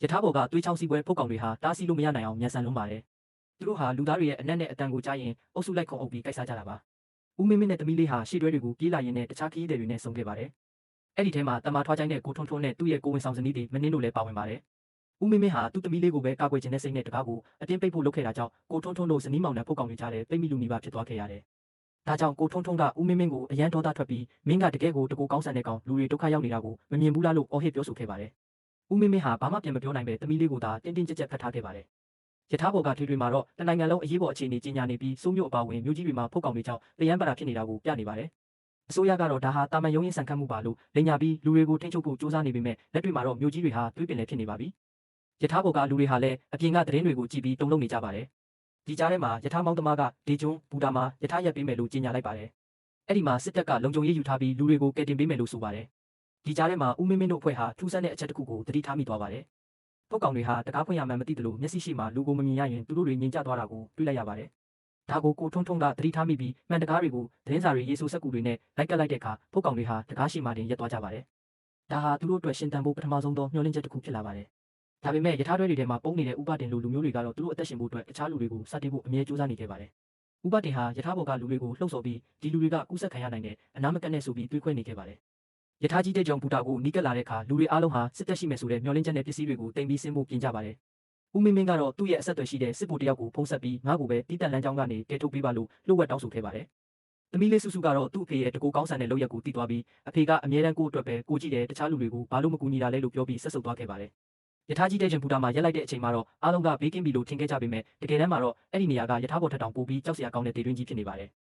ယထာဘော်ကသွေးချောင်းစီးပွဲဖုတ်ကောင်တွေဟာတားဆီးလို့မရနိုင်အောင်မြန်ဆန်လုံးပါတယ်။သူတို့ဟာလူသားတွေရဲ့အနက်နဲ့အတန်ကိုကြားရင်အုပ်စုလိုက်ခုံအုပ်ပြီးကိုက်စားကြတာပါ။ဦးမင်းမင်းနဲ့သမီးလေးဟာရှေ့တွဲတွေကိုပြေးလာရင်းနဲ့တခြားခရီးသည်တွေနဲ့ဆုံခဲ့ပါတယ်။အဲ့ဒီထဲမှာတမာထွားချိုင်းနဲ့ကိုထွန်းထွန်းနဲ့သူ့ရဲ့ကိုဝင်ဆောင်ဇနီးတွေမနှင်းတို့လည်းပါဝင်ပါတယ်။ဦးမင်းမင်းဟာသူ့သမီးလေးကိုပဲကာကွယ်ခြင်းနဲ့စိတ်နဲ့တကားကိုအတင်းပိတ်ဖို့လုပ်ခဲ့တာကြောင့်ကိုထွန်းထွန်းတို့ဇနီးမောင်နှံဖုတ်ကောင်တွေကြားထဲပိတ်မိလူနီးပါဖြစ်သွားခဲ့ရတယ်။ဒါကြောင့်ကိုထွန်းထွန်းကဦးမင်းမင်းကိုအရန်ဒေါသထွက်ပြီးမင်းကတကယ်ကိုတကူကောင်းဆန်တဲ့ကောင်လူတွေဒုက္ခရောက်နေတာကိုမမြင်ဘူးလားလို့အော်ဟစ်ပြောဆိုခဲ့ပါတယ်။ဦးမင်းမင်းဟာဘာမှပြန်မပြောနိုင်ပဲသမီးလေးကိုသာတင်းတင်းကြပ်ကြပ်ဖတ်ထားခဲ့ပါတယ်။ယထာဘော်ကထွေထွေမှာတော့တနိုင်ငံလုံးအရေးပေါ်အခြေအနေကြီးညာနေပြီးစိုးမျိုးအပါဝင်မြို့ကြီးတွေမှာဖုတ်ကောင်တွေကြောင့်တရမ်းပတာဖြစ်နေတာကိုပြနေပါတယ်။အစိုးရကတော့ဒါဟာတာမန်ရုံးရင်းဆန်ခတ်မှုပါလို့လိန်ညာပြီးလူတွေကိုထိန်းချုပ်ဖို့စူးစမ်းနေပေမဲ့လက်တွေ့မှာတော့မြို့ကြီးတွေဟာသွေးပင်လည်းဖြစ်နေပါပြီ။ယထာဘော်ကလူတွေဟာလည်းအပြင်ကသတင်းတွေကိုကြည့်ပြီးတုံ့လုံနေကြပါတယ်။ဒီကြားထဲမှာယထာမောင်သမားကဒေကျွန်းဘူတာမှာယထာရက်ပေးမယ်လို့ကြေညာလိုက်ပါတယ်။အဲ့ဒီမှာစစ်တပ်ကလုံခြုံရေးယူထားပြီးလူတွေကိုကယ်တင်ပေးမယ်လို့ဆိုပါတယ်။ဒီကြားထဲမှာဦးမင်းမင်းတို့အဖွဲ့ဟာထူးဆန်းတဲ့အချက်တစ်ခုကိုသတိထားမိသွားပါတယ်။ဖုတ်ကောင်တွေဟာတကားဖွင့်ရမှန်းမသိသလိုမျက်စိရှိမှလူကိုမမြင်ရရင်သူတို့တွေငြိမ်ကျသွားတာကိုတွေ့လိုက်ရပါတယ်။ဒါကိုကိုထွန်းထွန်းကသတိထားမိပြီးမှန်တကားတွေကိုသတင်းစာတွေရေးဆိုစက်ကူတွေနဲ့လိုက်ကပ်လိုက်တဲ့အခါဖုတ်ကောင်တွေဟာတကားရှိမှတင်ရက်သွားကြပါတယ်။ဒါဟာသူတို့အတွက်ရှင်တန်ဖို့ပထမဆုံးသောမျှော်လင့်ချက်တစ်ခုဖြစ်လာပါတယ်။ဒါပေမဲ့ယထာတွဲတွေထဲမှာပုံနေတဲ့ဥပတင်လိုလူမျိုးတွေကတော့သူတို့အသက်ရှင်ဖို့အတွက်တခြားလူတွေကိုစတင်ဖို့အမြဲကြိုးစားနေခဲ့ပါတယ်။ဥပတင်ဟာယထာဘော်ကလူတွေကိုလှုပ်ဆော်ပြီးဒီလူတွေကကူးစက်ခံရနိုင်တဲ့အနာမကတ်နဲ့ဆိုပြီးတွေးခွဲနေခဲ့ပါတယ်။ယထာကြီးတဲ့ကြောင့်ဘူတာကိုနီးကပ်လာတဲ့အခါလူတွေအားလုံးဟာစစ်တပ်ရှိမယ်ဆိုတဲ့မျှော်လင့်ချက်နဲ့ပစ္စည်းတွေကိုတင်ပြီးဆင်းဖို့ပြင်ကြပါတယ်။ဦးမင်းမင်းကတော့သူ့ရဲ့အဆက်အသွယ်ရှိတဲ့စစ်ဗိုလ်တယောက်ကိုဖုန်းဆက်ပြီးငါ့ကိုပဲတီးတန့်လမ်းကြောင်းကနေကယ်ထုတ်ပေးပါလို့လှုပ်ဝက်တောင်းဆိုခဲ့ပါတယ်။သမီးလေးစုစုကတော့သူ့အဖေရဲ့တကူကောင်းဆန်တဲ့လုပ်ရက်ကိုတီးသွားပြီးအဖေကအမြဲတမ်းကိုယ့်အတွက်ပဲကိုကြည့်တယ်တခြားလူတွေကိုဘာလို့မကူညီတာလဲလို့ပြောပြီးဆက်ဆုပ်သွားခဲ့ပါတယ်။ယထာကြီးတဲ့ကျင်ဘူတာမှာရက်လိုက်တဲ့အချိန်မှာတော့အားလုံးကဘေးကင်းပြီလို့ထင်ခဲ့ကြပေမဲ့တကယ်တမ်းမှာတော့အဲ့ဒီနေရာကယထာဘော်ထက်တောင်ပိုပြီးကြောက်စရာကောင်းတဲ့ဒေတွင်းကြီးဖြစ်နေပါတယ်။